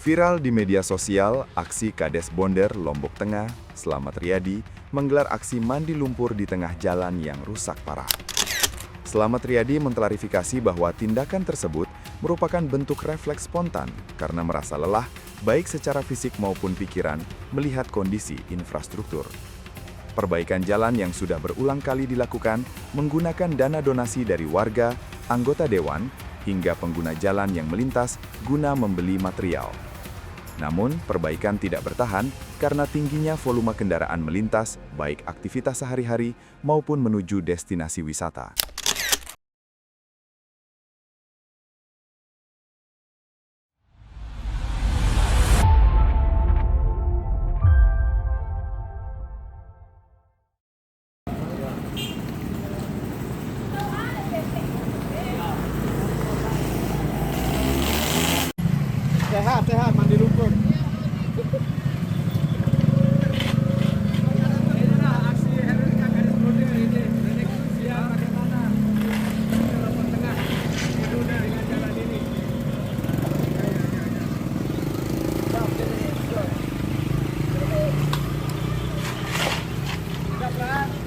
Viral di media sosial, aksi Kades Bonder, Lombok Tengah, Slamet Riyadi, menggelar aksi mandi lumpur di tengah jalan yang rusak parah. Slamet Riyadi mengklarifikasi bahwa tindakan tersebut merupakan bentuk refleks spontan karena merasa lelah, baik secara fisik maupun pikiran, melihat kondisi infrastruktur. Perbaikan jalan yang sudah berulang kali dilakukan menggunakan dana donasi dari warga, anggota dewan, hingga pengguna jalan yang melintas guna membeli material. Namun, perbaikan tidak bertahan karena tingginya volume kendaraan melintas, baik aktivitas sehari-hari maupun menuju destinasi wisata. Sehat mandi lumpur.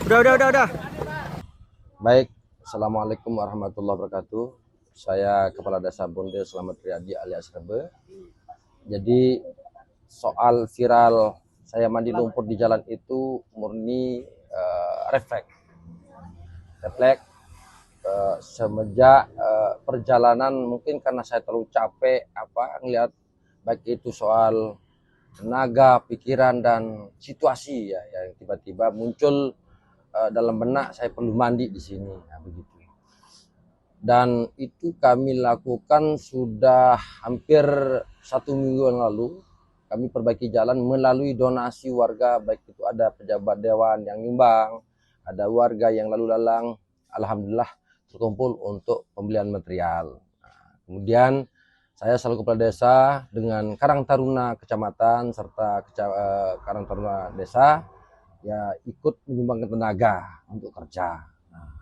Udah. Baik, Assalamualaikum warahmatullahi wabarakatuh. Saya Kepala Desa Bonder Slamet Riyadi alias Rebe. Jadi soal viral saya mandi lumpur di jalan itu murni refleks semenjak perjalanan, mungkin karena saya terlalu capek ngelihat baik itu soal tenaga, pikiran dan situasi ya yang tiba-tiba muncul dalam benak saya perlu mandi di sini, ya, begitu. Dan itu kami lakukan sudah hampir 1 minggu yang lalu. Kami perbaiki jalan melalui donasi warga, baik itu ada pejabat dewan yang nyumbang, ada warga yang lalu lalang, alhamdulillah terkumpul untuk pembelian material. Nah, kemudian saya selaku kepala desa dengan Karang Taruna Kecamatan serta Karang Taruna Desa ya ikut menyumbangkan tenaga untuk kerja. Nah,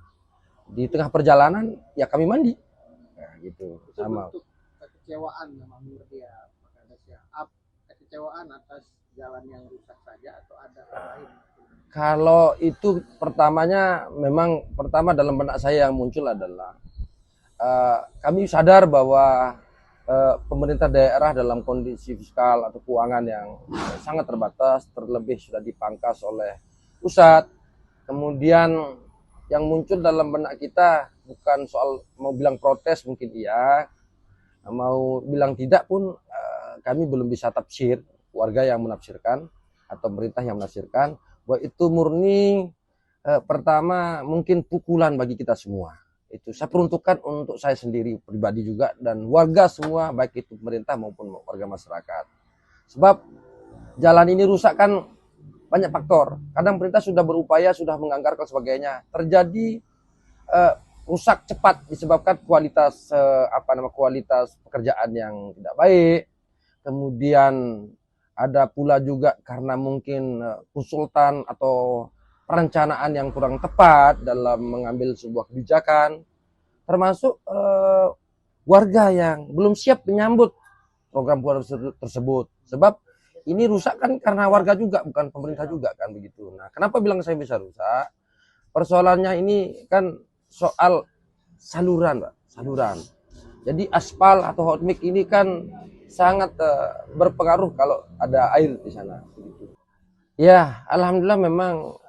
di tengah perjalanan ya kami mandi, nah, gitu. Itu Sama bentuk kekecewaan memang menurut dia, kekecewaan atas jalan yang rusak saja atau ada hal lain? kalau itu pertamanya memang dalam benak saya yang muncul adalah kami sadar bahwa pemerintah daerah dalam kondisi fiskal atau keuangan yang sangat terbatas, terlebih sudah dipangkas oleh pusat. Kemudian yang muncul dalam benak kita bukan soal mau bilang protes, mungkin iya, mau bilang tidak pun kami belum bisa tafsir, warga yang menafsirkan atau pemerintah yang menafsirkan bahwa itu murni pertama mungkin pukulan bagi kita semua. Itu saya peruntukkan untuk saya sendiri pribadi juga dan warga semua, baik itu pemerintah maupun warga masyarakat. Sebab jalan ini rusak kan banyak faktor. Kadang pemerintah sudah berupaya, sudah menganggarkan sebagainya, terjadi rusak cepat disebabkan kualitas kualitas pekerjaan yang tidak baik. Kemudian ada pula juga karena mungkin konsultan atau perencanaan yang kurang tepat dalam mengambil sebuah kebijakan, termasuk warga yang belum siap menyambut program tersebut. Sebab ini rusak kan karena warga juga, bukan pemerintah juga kan begitu. Nah, kenapa bilang saya bisa rusak? Persoalannya ini kan soal saluran, Pak, saluran. Jadi aspal atau hot mix ini kan sangat berpengaruh kalau ada air di sana. Begitu. Ya, alhamdulillah memang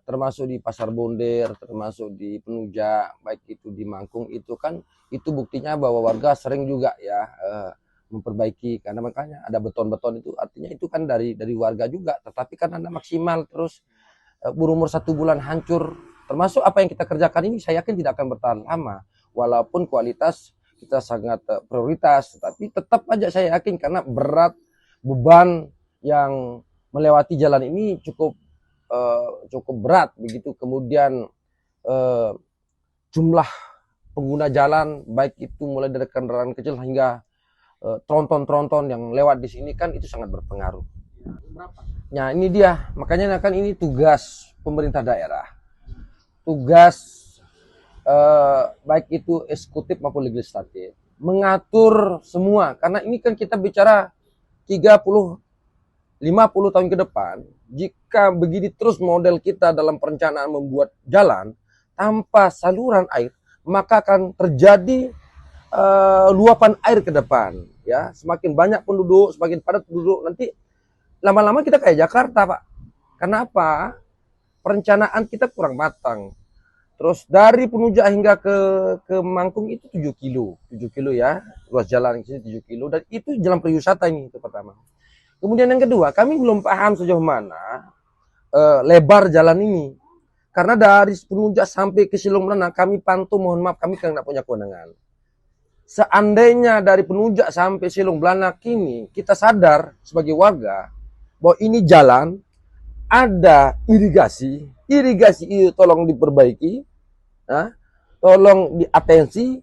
termasuk di Pasar Bonder, termasuk di Penuja, baik itu di Mangkung, itu kan itu buktinya bahwa warga sering juga ya memperbaiki, karena makanya ada beton-beton itu artinya itu kan dari warga juga, tetapi kan anda maksimal terus berumur 1 bulan hancur. Termasuk apa yang kita kerjakan ini saya yakin tidak akan bertahan lama, walaupun kualitas kita sangat prioritas, tapi tetap aja saya yakin karena berat beban yang melewati jalan ini cukup berat begitu. Kemudian jumlah pengguna jalan baik itu mulai dari kendaraan kecil hingga tronton-tronton yang lewat di sini kan itu sangat berpengaruh. Nah ini dia, makanya kan ini tugas pemerintah daerah, tugas baik itu eksekutif maupun legislatif, mengatur semua, karena ini kan kita bicara 30-50 tahun ke depan, jika begini terus model kita dalam perencanaan membuat jalan tanpa saluran air, maka akan terjadi luapan air ke depan. Ya, semakin banyak penduduk, semakin padat penduduk, nanti lama-lama kita kayak Jakarta, Pak. Kenapa? Perencanaan kita kurang matang. Terus dari Penujak hingga ke Mangkung itu 7 kilo ya, ruas jalan ke sini 7 kilo, dan itu jalan perwisata ini, itu pertama. Kemudian yang kedua, kami belum paham sejauh mana lebar jalan ini. Karena dari Penujak sampai ke Silong Belana, kami pantau, mohon maaf, kami kan tidak punya kewenangan. Seandainya dari Penujak sampai Silong Belana kini, kita sadar sebagai warga, bahwa ini jalan, ada irigasi itu tolong diperbaiki, tolong diatensi,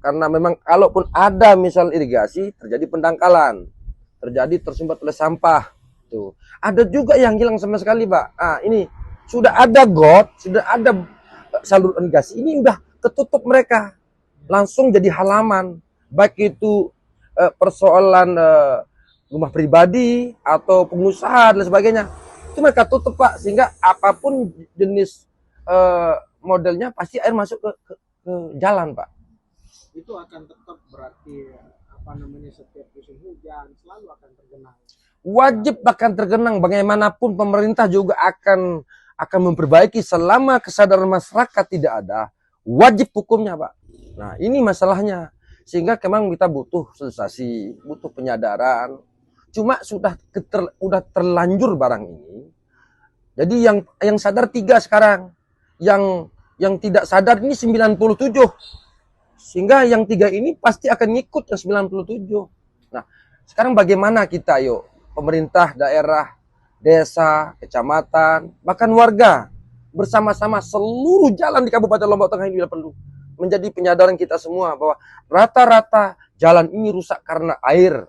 karena memang kalaupun ada misal irigasi, terjadi pendangkalan, terjadi tersumbat oleh sampah. Tuh. Ada juga yang hilang sama sekali, Pak. Ini sudah ada got, sudah ada saluran irigasi, ini udah ketutup mereka. Langsung jadi halaman, baik itu persoalan rumah pribadi atau pengusaha dan sebagainya. Itu mereka tutup, Pak, sehingga apapun jenis modelnya pasti air masuk ke jalan, Pak. Itu akan tetap berarti setiap musim hujan selalu akan tergenang. Wajib akan tergenang, bagaimanapun pemerintah juga akan memperbaiki selama kesadaran masyarakat tidak ada, wajib hukumnya, Pak. Nah, ini masalahnya. Sehingga memang kita butuh sosialisasi, butuh penyadaran. Cuma sudah terlanjur barang ini. Jadi yang sadar 3 sekarang. Yang tidak sadar ini 97. Sehingga yang 3 ini pasti akan ngikut yang 97. Nah, sekarang bagaimana kita, yuk, pemerintah daerah, desa, kecamatan, bahkan warga bersama-sama seluruh jalan di Kabupaten Lombok Tengah ini perlu menjadi penyadaran kita semua bahwa rata-rata jalan ini rusak karena air.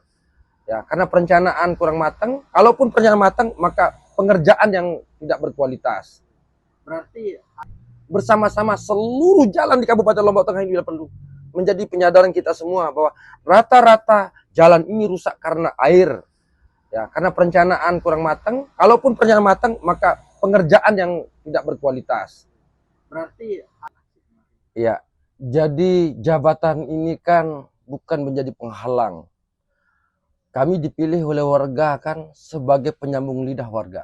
Ya, karena perencanaan kurang matang. Kalaupun perencanaan matang, maka pengerjaan yang tidak berkualitas. Berarti bersama-sama seluruh jalan di Kabupaten Lombok Tengah ini perlu menjadi penyadaran kita semua bahwa rata-rata jalan ini rusak karena air. Ya, karena perencanaan kurang matang. Kalaupun perencanaan matang, maka pengerjaan yang tidak berkualitas. Berarti ya, jadi jabatan ini kan bukan menjadi penghalang. Kami dipilih oleh warga kan sebagai penyambung lidah warga.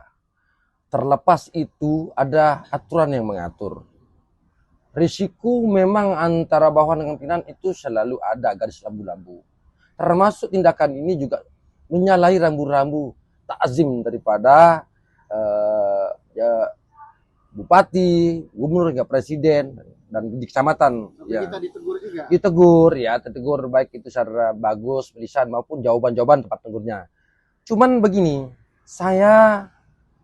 Terlepas itu ada aturan yang mengatur. Risiko memang antara bawahan dengan pimpinan itu selalu ada garis lambu-lambu. Termasuk tindakan ini juga menyalahi rambu-rambu takzim daripada bupati, gubernur hingga presiden dan di kecamatan. Ya. Kita ditegur juga. Ditegur baik itu secara bagus, lisan maupun jawaban-jawaban tempat tegurnya. Cuman begini, saya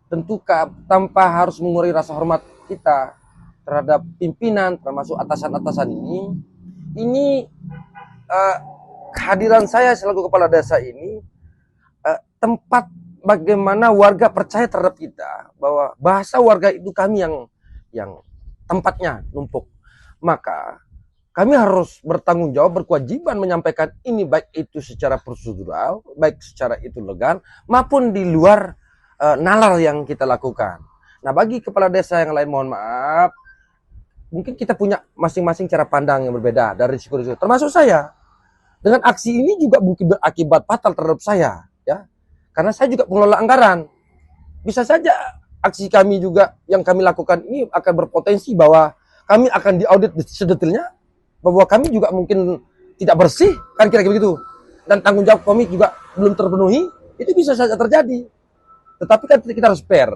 tentu tanpa harus mengurangi rasa hormat kita terhadap pimpinan termasuk atasan-atasan ini kehadiran saya selaku kepala desa ini tempat bagaimana warga percaya terhadap kita bahwa bahasa warga itu kami yang tempatnya numpuk. Maka kami harus bertanggung jawab, berkewajiban menyampaikan ini baik itu secara prosedural, baik secara itu legal maupun di luar nalar yang kita lakukan. Nah, bagi kepala desa yang lain mohon maaf, mungkin kita punya masing-masing cara pandang yang berbeda dari risiko-risiko. Termasuk saya. Dengan aksi ini juga mungkin berakibat fatal terhadap saya, ya. Karena saya juga pengelola anggaran. Bisa saja aksi kami juga yang kami lakukan ini akan berpotensi bahwa kami akan diaudit sedetailnya, bahwa kami juga mungkin tidak bersih, kan kira-kira begitu. Dan tanggung jawab kami juga belum terpenuhi, itu bisa saja terjadi. Tetapi kan kita harus fair.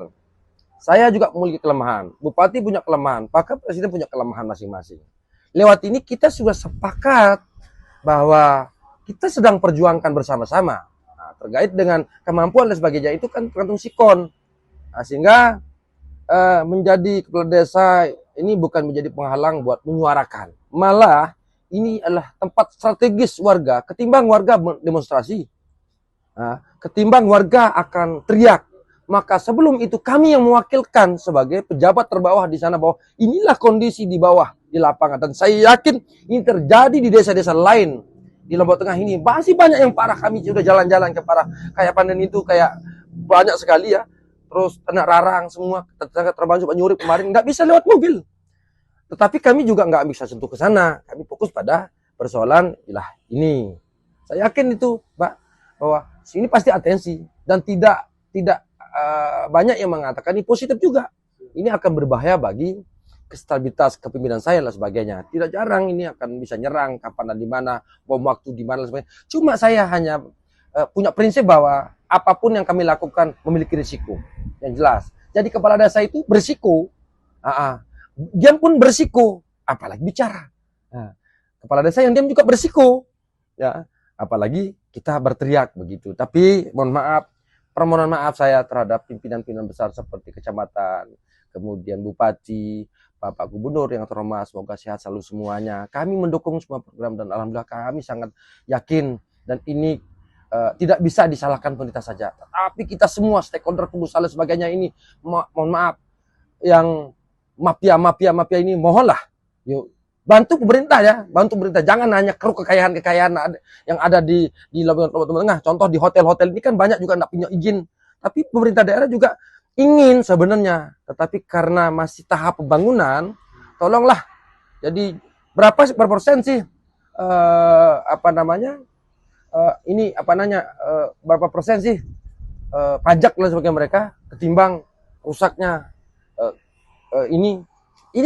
Saya juga memiliki kelemahan, bupati punya kelemahan, bahkan presiden punya kelemahan masing-masing. Lewat ini kita sudah sepakat bahwa kita sedang perjuangkan bersama-sama. Nah, terkait dengan kemampuan dan sebagainya itu kan tergantung sikon. Nah, sehingga menjadi kepala desa ini bukan menjadi penghalang buat menyuarakan. Malah ini adalah tempat strategis warga. Ketimbang warga demonstrasi, ketimbang warga akan teriak, maka sebelum itu kami yang mewakilkan sebagai pejabat terbawah di sana bahwa inilah kondisi di bawah di lapangan. Dan saya yakin ini terjadi di desa-desa lain di Lombok Tengah ini masih banyak yang parah. Kami sudah jalan-jalan ke parah kayak Pandan itu, kayak banyak sekali ya. Terus Tenak Rarang semua termasuk Nyurip kemarin nggak bisa lewat mobil. Tetapi kami juga nggak bisa sentuh ke sana. Kami fokus pada persoalan wilayah ini. Saya yakin itu, Pak, bahwa sini pasti atensi dan tidak banyak yang mengatakan ini positif juga. Ini akan berbahaya bagi stabilitas kepemimpinan saya dan sebagainya. Tidak jarang ini akan bisa nyerang kapan dan di mana, bom waktu di mana dan sebagainya. Cuma saya hanya punya prinsip bahwa apapun yang kami lakukan memiliki risiko yang jelas. Jadi kepala desa itu berisiko. Diam pun berisiko, apalagi bicara. Nah, kepala desa yang diam juga berisiko, ya, apalagi kita berteriak begitu. Tapi mohon maaf, permohonan maaf saya terhadap pimpinan-pimpinan besar seperti kecamatan, kemudian bupati, Bapak Gubernur yang terhormat, semoga sehat selalu semuanya. Kami mendukung semua program dan alhamdulillah kami sangat yakin dan ini tidak bisa disalahkan pemerintah saja, tapi kita semua stakeholder pengusaha dan sebagainya ini mohon maaf yang mafia ini mohonlah yuk bantu pemerintah ya, bantu pemerintah, jangan hanya keruk kekayaan yang ada di Lombok Tengah. Contoh di hotel-hotel ini kan banyak juga nggak punya izin, tapi pemerintah daerah juga ingin sebenarnya, tetapi karena masih tahap pembangunan, tolonglah. Jadi berapa persen sih berapa persen sih pajak lah sebagai mereka ketimbang rusaknya ini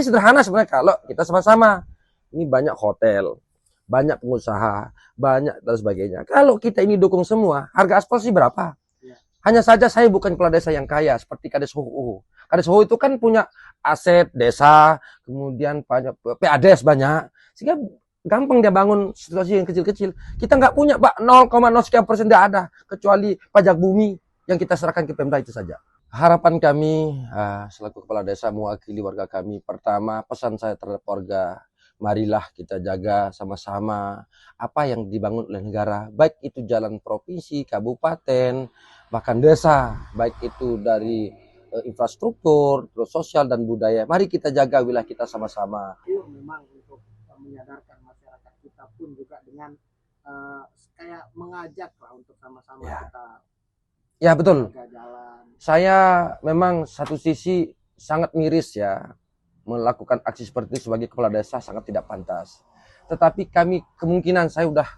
sederhana sebenarnya kalau kita sama-sama. Ini banyak hotel, banyak pengusaha, banyak dan sebagainya. Kalau kita ini dukung semua, harga aspal sih berapa? Ya. Hanya saja saya bukan kepala desa yang kaya seperti Kades HU. Kades HU itu kan punya aset desa, kemudian banyak PADS banyak, sehingga gampang dia bangun situasi yang kecil-kecil. Kita nggak punya, Pak, 0,0% tidak ada, kecuali pajak bumi yang kita serahkan ke Pemda itu saja. Harapan kami selaku kepala desa mewakili warga kami, pertama pesan saya terhadap warga, marilah kita jaga sama-sama apa yang dibangun oleh negara, baik itu jalan provinsi, kabupaten, bahkan desa, baik itu dari infrastruktur, terus sosial dan budaya. Mari kita jaga wilayah kita sama-sama. Itu memang untuk menyadarkan masyarakat kita pun juga dengan kayak mengajak lah untuk sama-sama kita. Ya betul. Jalan. Saya memang satu sisi sangat miris ya, melakukan aksi seperti itu sebagai kepala desa sangat tidak pantas. Tetapi kami kemungkinan saya udah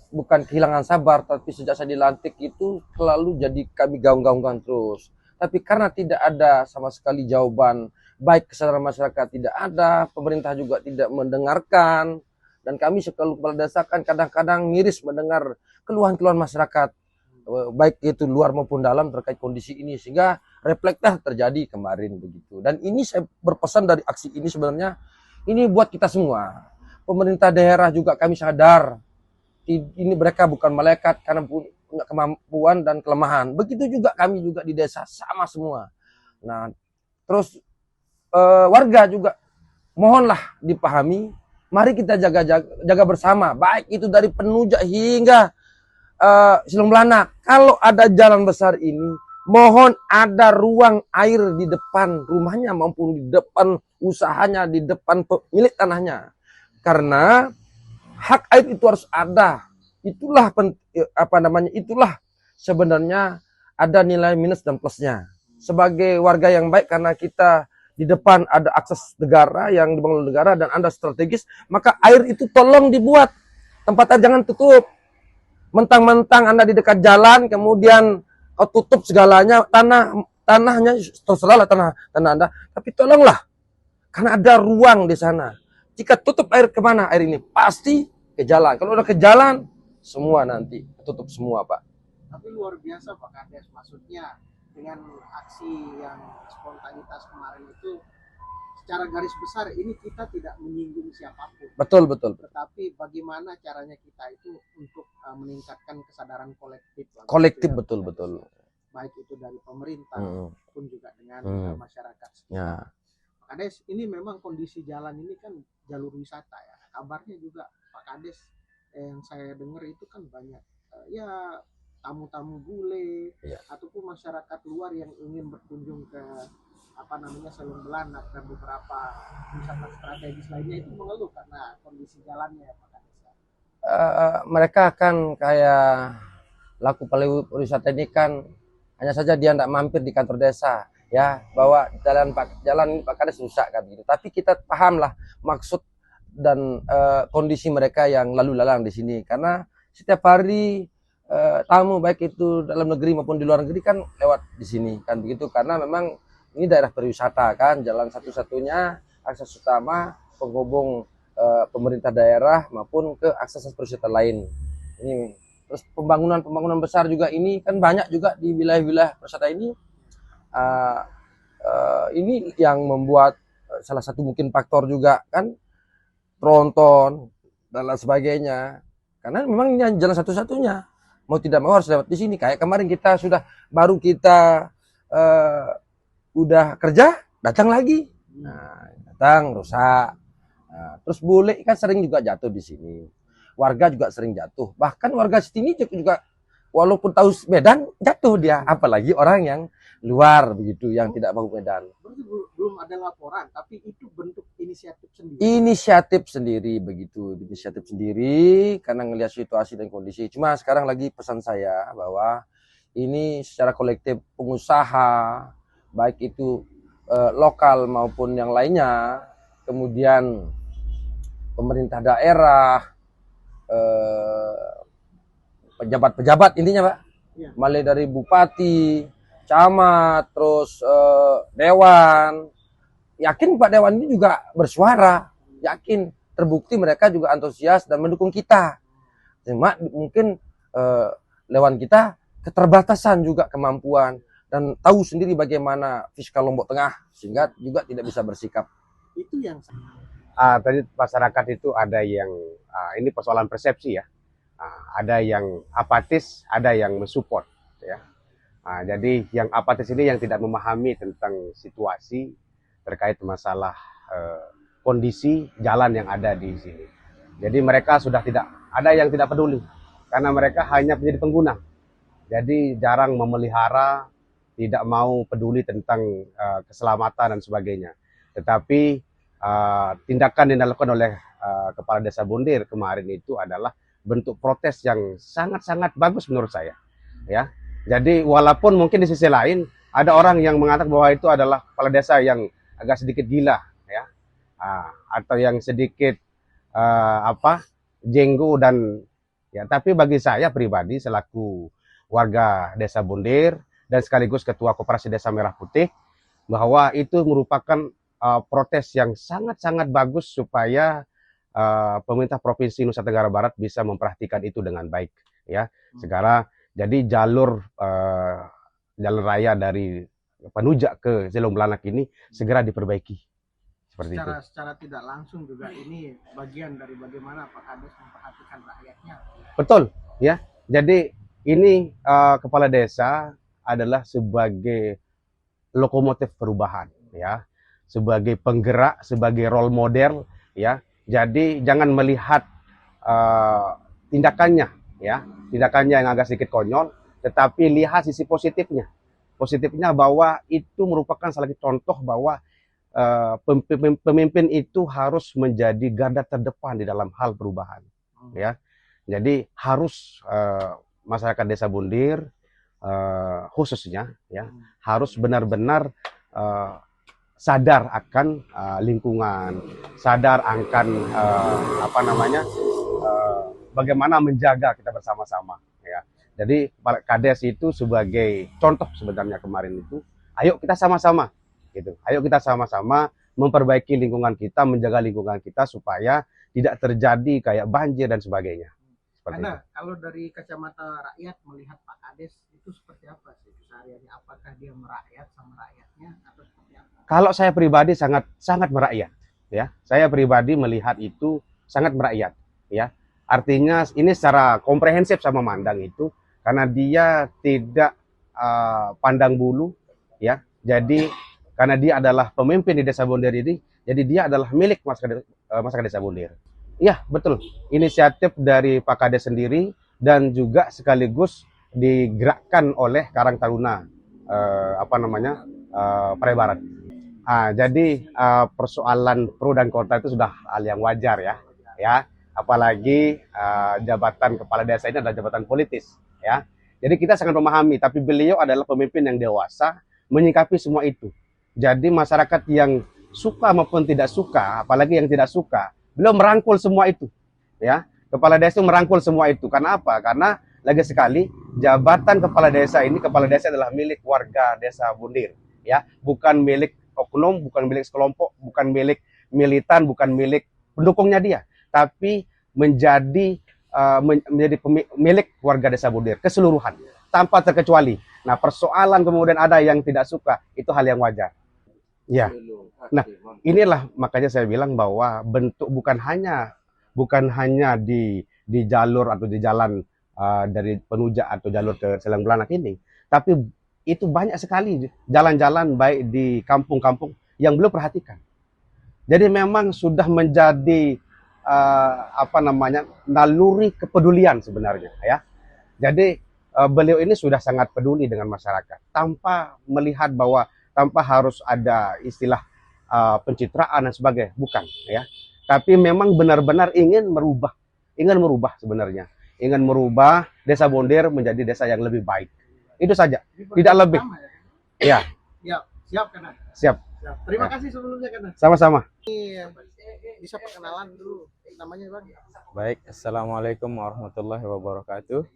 bukan kehilangan sabar, tapi sejak saya dilantik itu selalu jadi kami gaung-gaungkan terus. Tapi karena tidak ada sama sekali jawaban, baik kesadaran masyarakat tidak ada, pemerintah juga tidak mendengarkan, dan kami selalu kepala desa kan kadang-kadang miris mendengar keluhan-keluhan masyarakat, baik itu luar maupun dalam terkait kondisi ini, sehingga reflekslah terjadi kemarin begitu. Dan ini saya berpesan dari aksi ini sebenarnya ini buat kita semua. Pemerintah daerah juga kami sadar ini mereka bukan malaikat karena punya kemampuan dan kelemahan. Begitu juga kami juga di desa sama semua. Nah, terus warga juga mohonlah dipahami. Mari kita jaga bersama, baik itu dari Penujak hingga Silung Belanak. Kalau ada jalan besar ini, mohon ada ruang air di depan rumahnya maupun di depan usahanya, di depan pemilik tanahnya. Karena hak air itu harus ada. Itulah itulah sebenarnya ada nilai minus dan plusnya. Sebagai warga yang baik, karena kita di depan ada akses negara yang dibangun negara dan Anda strategis, maka air itu tolong dibuat. Tempat air jangan tutup. Mentang-mentang Anda di dekat jalan, kemudian kau tutup segalanya, tanahnya terserahlah tanah Anda, tapi tolonglah, karena ada ruang di sana. Jika tutup air kemana air ini? Pasti ke jalan. Kalau udah ke jalan, semua nanti tutup semua, Pak. Tapi luar biasa Pak Kades, maksudnya dengan aksi yang spontanitas kemarin itu, secara garis besar ini kita tidak menyinggung siapapun. Betul. Tetapi bagaimana caranya kita itu untuk meningkatkan kesadaran kolektif. Kolektif, ya, betul. Baik itu dari pemerintah pun juga dengan masyarakat. Ya. Pak Kades, ini memang kondisi jalan ini kan jalur wisata ya. Kabarnya juga Pak Kades yang saya dengar itu kan banyak tamu-tamu bule ataupun masyarakat luar yang ingin berkunjung ke Silung Belanak dan beberapa wisata strategis lainnya itu mengeluh karena kondisi jalannya ya Pak Kades. mereka akan kayak laku pariwisata ini kan hanya saja dia tidak mampir di kantor desa ya, bahwa jalan Pak Kades rusak kan gitu. Tapi kita pahamlah maksud dan kondisi mereka yang lalu lalang di sini, karena setiap hari tamu baik itu dalam negeri maupun di luar negeri kan lewat di sini kan begitu, karena memang ini daerah pariwisata kan, jalan satu-satunya akses utama penghubung pemerintah daerah maupun ke akses pariwisata lain. Ini terus pembangunan besar juga ini kan banyak juga di wilayah-wilayah pariwisata ini. Ini yang membuat salah satu mungkin faktor juga kan tronton dan lain sebagainya, karena memang ini jalan satu-satunya, mau tidak mau harus lewat di sini. Kayak kemarin kita kita udah kerja datang lagi, datang rusak. Terus bule kan sering juga jatuh di sini, warga juga sering jatuh, bahkan warga sini juga walaupun tahu Medan jatuh dia, apalagi orang yang luar begitu yang tidak tahu Medan. Berarti belum ada laporan, tapi itu bentuk inisiatif sendiri. Inisiatif sendiri begitu, inisiatif sendiri karena ngelihat situasi dan kondisi. Cuma sekarang lagi pesan saya bahwa ini secara kolektif pengusaha baik itu lokal maupun yang lainnya, kemudian pemerintah daerah, pejabat-pejabat intinya Pak, Ya. mulai dari bupati, camat, terus dewan. Yakin Pak Dewan ini juga bersuara, yakin terbukti mereka juga antusias dan mendukung kita. Cuma mungkin Dewan kita keterbatasan juga kemampuan dan tahu sendiri bagaimana fiskal Lombok Tengah sehingga juga tidak bisa bersikap. Itu yang Tadi masyarakat itu ada yang ini persoalan persepsi ya. Ada yang apatis, ada yang mensupport ya. Jadi yang apatis ini yang tidak memahami tentang situasi terkait masalah kondisi jalan yang ada di sini. Jadi mereka sudah tidak ada yang tidak peduli karena mereka hanya menjadi pengguna. Jadi jarang memelihara, tidak mau peduli tentang keselamatan dan sebagainya. Tetapi tindakan yang dilakukan oleh Kepala Desa Bondir kemarin itu adalah bentuk protes yang sangat-sangat bagus menurut saya. Ya, jadi walaupun mungkin di sisi lain ada orang yang mengatakan bahwa itu adalah kepala desa yang agak sedikit gila, ya, atau yang sedikit jenggo dan ya. Tapi bagi saya pribadi selaku warga Desa Bondir dan sekaligus Ketua Koperasi Desa Merah Putih, bahwa itu merupakan protes yang sangat-sangat bagus supaya pemerintah Provinsi Nusa Tenggara Barat bisa memperhatikan itu dengan baik ya. Sekarang jadi jalur raya dari Penujak ke Selong Belanak ini segera diperbaiki seperti itu. Secara tidak langsung juga ini bagian dari bagaimana Pak Kades memperhatikan rakyatnya. Betul ya. Jadi ini kepala desa adalah sebagai lokomotif perubahan ya, sebagai penggerak, sebagai role model ya. Jadi jangan melihat tindakannya ya, tindakannya yang agak sedikit konyol, tetapi lihat sisi positifnya. Positifnya bahwa itu merupakan salah satu contoh bahwa pemimpin itu harus menjadi garda terdepan di dalam hal perubahan ya. Jadi harus masyarakat Desa Bondir khususnya ya harus benar-benar sadar akan lingkungan, sadar akan bagaimana menjaga kita bersama-sama ya. Jadi Pak Kades itu sebagai contoh sebenarnya kemarin itu, ayo kita sama-sama gitu. Ayo kita sama-sama memperbaiki lingkungan kita, menjaga lingkungan kita supaya tidak terjadi kayak banjir dan sebagainya. Karena kalau dari kacamata rakyat melihat Pak Kades itu seperti apa sih kesehariannya? Apakah dia merakyat sama rakyatnya atau seperti apa? Kalau saya pribadi sangat merakyat, ya. Saya pribadi melihat itu sangat merakyat, ya. Artinya ini secara komprehensif sama mandang itu karena dia tidak pandang bulu, ya. Jadi karena dia adalah pemimpin di Desa Bondir ini, jadi dia adalah milik masyarakat Desa Bondir. Iya, betul. Inisiatif dari Pak Kades sendiri dan juga sekaligus digerakkan oleh Karang Taruna Parai Barat. Jadi persoalan pro dan kontra itu sudah hal yang wajar ya. apalagi jabatan kepala desa ini adalah jabatan politis, ya. Jadi kita sangat memahami, tapi beliau adalah pemimpin yang dewasa menyikapi semua itu. Jadi masyarakat yang suka maupun tidak suka, apalagi yang tidak suka, beliau merangkul semua itu, ya. Kepala desa merangkul semua itu. Karena apa? Karena lagi sekali jabatan kepala desa ini, kepala desa adalah milik warga desa Bondir, ya, bukan milik oknum, bukan milik sekelompok, bukan milik militan, bukan milik pendukungnya dia, tapi menjadi milik warga desa Bondir keseluruhan tanpa terkecuali. Nah, persoalan kemudian ada yang tidak suka, itu hal yang wajar. Ya. Nah, inilah makanya saya bilang bahwa bentuk bukan hanya di jalur atau di jalan dari Penuja atau jalur ke Selang Belanak ini, tapi itu banyak sekali jalan-jalan baik di kampung-kampung yang belum perhatikan. Jadi memang sudah menjadi naluri kepedulian sebenarnya, ya. Jadi beliau ini sudah sangat peduli dengan masyarakat tanpa melihat bahwa tanpa harus ada istilah pencitraan dan sebagainya, bukan, ya. Tapi memang benar-benar ingin merubah sebenarnya, ingin merubah desa Bondir menjadi desa yang lebih baik. Itu saja, tidak lebih. Ya. Siap Kanan. Siap. Terima kasih sebelumnya Kanan. Sama-sama. Bisa perkenalan dulu namanya Bang. Baik, Assalamualaikum warahmatullahi wabarakatuh.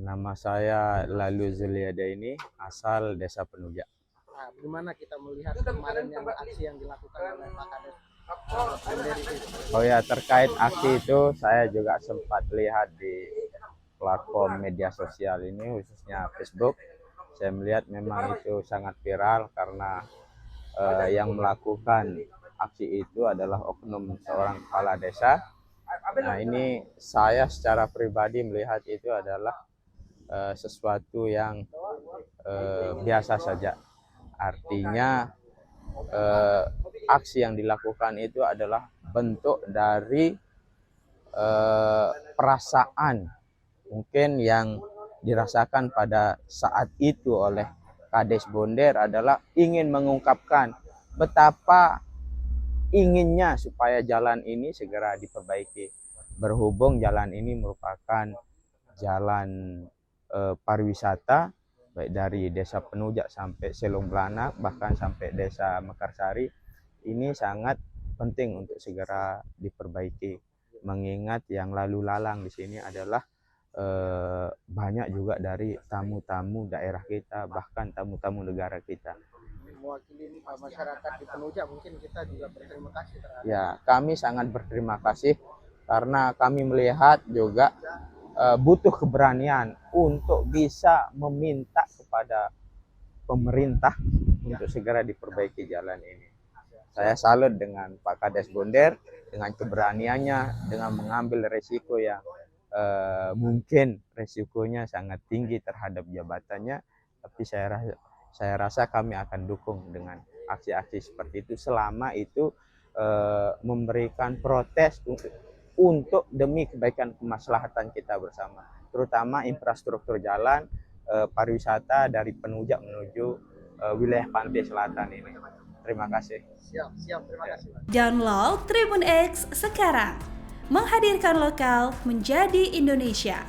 Nama saya Lalu Zuliada ini, asal Desa Penuja. Nah, bagaimana kita melihat kemarin yang aksi yang dilakukan oleh Pak Kades Bondir itu? Oh ya, terkait aksi itu saya juga sempat lihat di platform media sosial ini, khususnya Facebook. Saya melihat memang itu sangat viral karena yang melakukan aksi itu adalah oknum seorang kepala desa. Nah, ini saya secara pribadi melihat itu adalah sesuatu yang biasa saja. Artinya aksi yang dilakukan itu adalah bentuk dari perasaan mungkin yang dirasakan pada saat itu oleh Kades Bondir adalah ingin mengungkapkan betapa inginnya supaya jalan ini segera diperbaiki. Berhubung jalan ini merupakan jalan pariwisata, baik dari Desa Penuja sampai Selong Belanak, bahkan sampai Desa Mekarsari, ini sangat penting untuk segera diperbaiki. Mengingat yang lalu lalang di sini adalah banyak juga dari tamu-tamu daerah kita, bahkan tamu-tamu negara kita. Mewakili masyarakat di Penuja, mungkin kita juga berterima kasih terhadap. Ya, kami sangat berterima kasih karena kami melihat juga butuh keberanian untuk bisa meminta kepada pemerintah untuk segera diperbaiki jalan ini. Saya salut dengan Pak Kades Bondir, dengan keberaniannya, dengan mengambil resiko yang mungkin resikonya sangat tinggi terhadap jabatannya, tapi saya rasa kami akan dukung dengan aksi-aksi seperti itu selama itu memberikan protes untuk demi kebaikan kemaslahatan kita bersama, terutama infrastruktur jalan pariwisata dari Penuja menuju wilayah pantai selatan ini. Terima kasih. Siap, terima kasih. Download Tribun X sekarang. Menghadirkan lokal menjadi Indonesia.